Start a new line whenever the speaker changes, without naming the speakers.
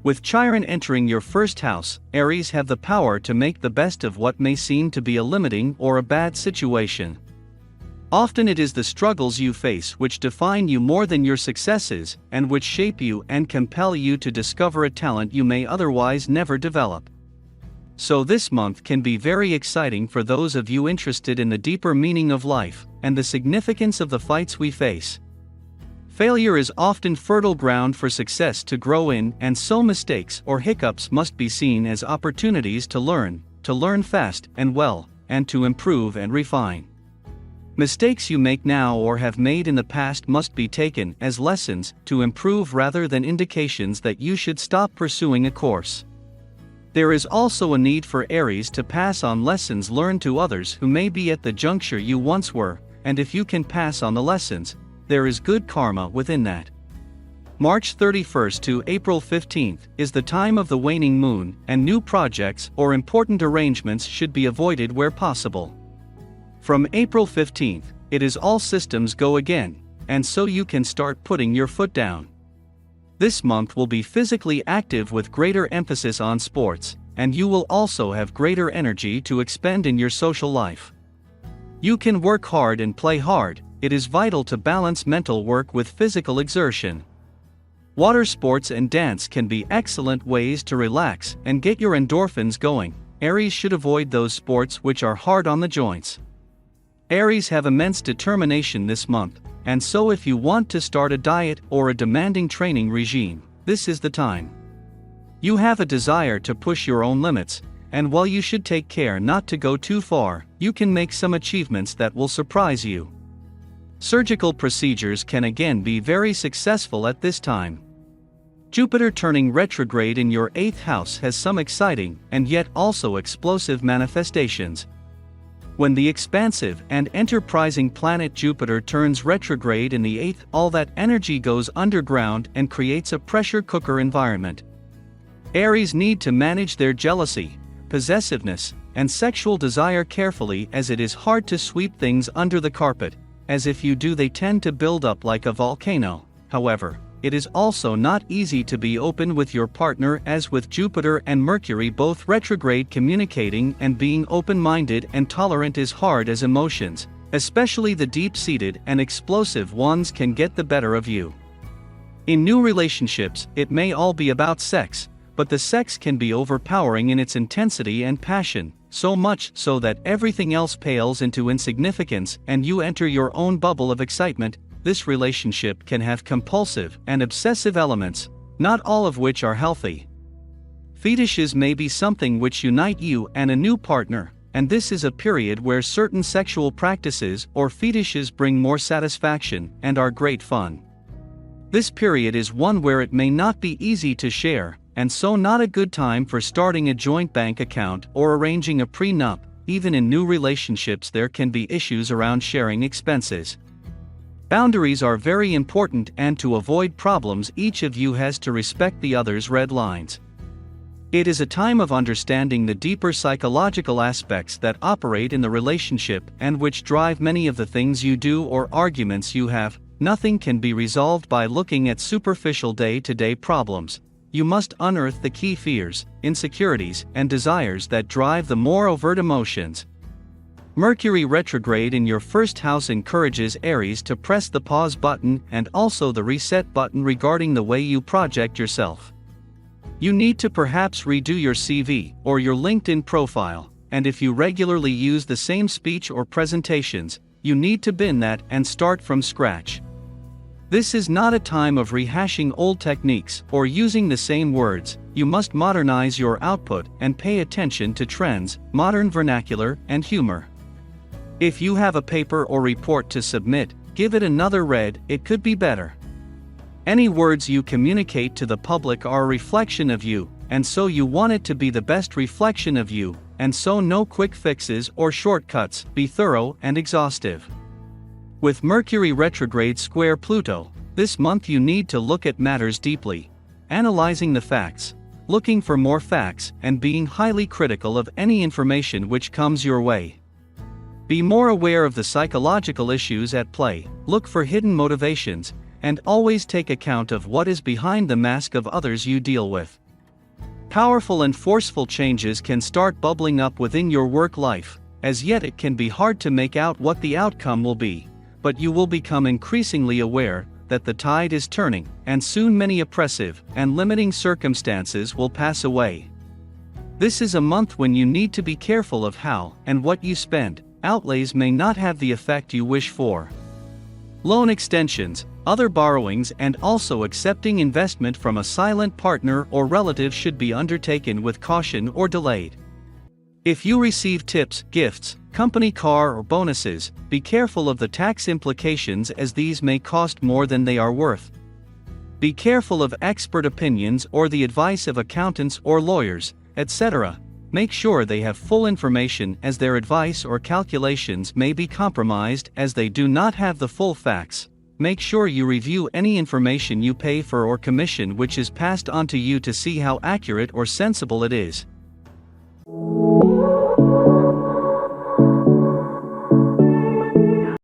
With Chiron entering your first house, Aries have the power to make the best of what may seem to be a limiting or a bad situation. Often it is the struggles you face which define you more than your successes, and which shape you and compel you to discover a talent you may otherwise never develop. So this month can be very exciting for those of you interested in the deeper meaning of life, and the significance of the fights we face. Failure is often fertile ground for success to grow in, and so mistakes or hiccups must be seen as opportunities to learn fast and well, and to improve and refine. Mistakes you make now or have made in the past must be taken as lessons to improve rather than indications that you should stop pursuing a course. There is also a need for Aries to pass on lessons learned to others who may be at the juncture you once were, and if you can pass on the lessons, there is good karma within that. March 31st to April 15th is the time of the waning moon, and new projects or important arrangements should be avoided where possible. From April 15th, it is all systems go again, and so you can start putting your foot down. This month will be physically active with greater emphasis on sports, and you will also have greater energy to expend in your social life. You can work hard and play hard. It is vital to balance mental work with physical exertion. Water sports and dance can be excellent ways to relax and get your endorphins going. Aries should avoid those sports which are hard on the joints. Aries have immense determination this month, and so if you want to start a diet or a demanding training regime, this is the time. You have a desire to push your own limits, and while you should take care not to go too far, you can make some achievements that will surprise you. Surgical procedures can again be very successful at this time. Jupiter turning retrograde in your 8th house has some exciting and yet also explosive manifestations. When the expansive and enterprising planet Jupiter turns retrograde in the 8th, all that energy goes underground and creates a pressure cooker environment. Aries need to manage their jealousy, possessiveness, and sexual desire carefully, as it is hard to sweep things under the carpet, as if you do they tend to build up like a volcano. However, it is also not easy to be open with your partner, as with Jupiter and Mercury both retrograde, communicating and being open-minded and tolerant is hard, as emotions, especially the deep-seated and explosive ones, can get the better of you. In new relationships, it may all be about sex, but the sex can be overpowering in its intensity and passion, so much so that everything else pales into insignificance and you enter your own bubble of excitement. This relationship can have compulsive and obsessive elements, not all of which are healthy. Fetishes may be something which unite you and a new partner, and this is a period where certain sexual practices or fetishes bring more satisfaction and are great fun. This period is one where it may not be easy to share, and so not a good time for starting a joint bank account or arranging a prenup. Even in new relationships there can be issues around sharing expenses. Boundaries are very important, and to avoid problems each of you has to respect the other's red lines. It is a time of understanding the deeper psychological aspects that operate in the relationship and which drive many of the things you do or arguments you have. Nothing can be resolved by looking at superficial day-to-day problems. You must unearth the key fears, insecurities, and desires that drive the more overt emotions. Mercury retrograde in your first house encourages Aries to press the pause button and also the reset button regarding the way you project yourself. You need to perhaps redo your CV or your LinkedIn profile, and if you regularly use the same speech or presentations, you need to bin that and start from scratch. This is not a time of rehashing old techniques or using the same words. You must modernize your output and pay attention to trends, modern vernacular, and humor. If you have a paper or report to submit, give it another read. It could be better. Any words you communicate to the public are a reflection of you, and so you want it to be the best reflection of you, and so no quick fixes or shortcuts. Be thorough and exhaustive. With Mercury retrograde square Pluto, this month you need to look at matters deeply, analyzing the facts, looking for more facts, and being highly critical of any information which comes your way. Be more aware of the psychological issues at play, look for hidden motivations, and always take account of what is behind the mask of others you deal with. Powerful and forceful changes can start bubbling up within your work life. As yet it can be hard to make out what the outcome will be, but you will become increasingly aware that the tide is turning, and soon many oppressive and limiting circumstances will pass away. This is a month when you need to be careful of how and what you spend. Outlays may not have the effect you wish for. Loan extensions, other borrowings, and also accepting investment from a silent partner or relative should be undertaken with caution or delayed. If you receive tips, gifts, company car or bonuses, be careful of the tax implications as these may cost more than they are worth. Be careful of expert opinions or the advice of accountants or lawyers, etc. Make sure they have full information, as their advice or calculations may be compromised as they do not have the full facts. Make sure you review any information you pay for or commission which is passed on to you to see how accurate or sensible it is.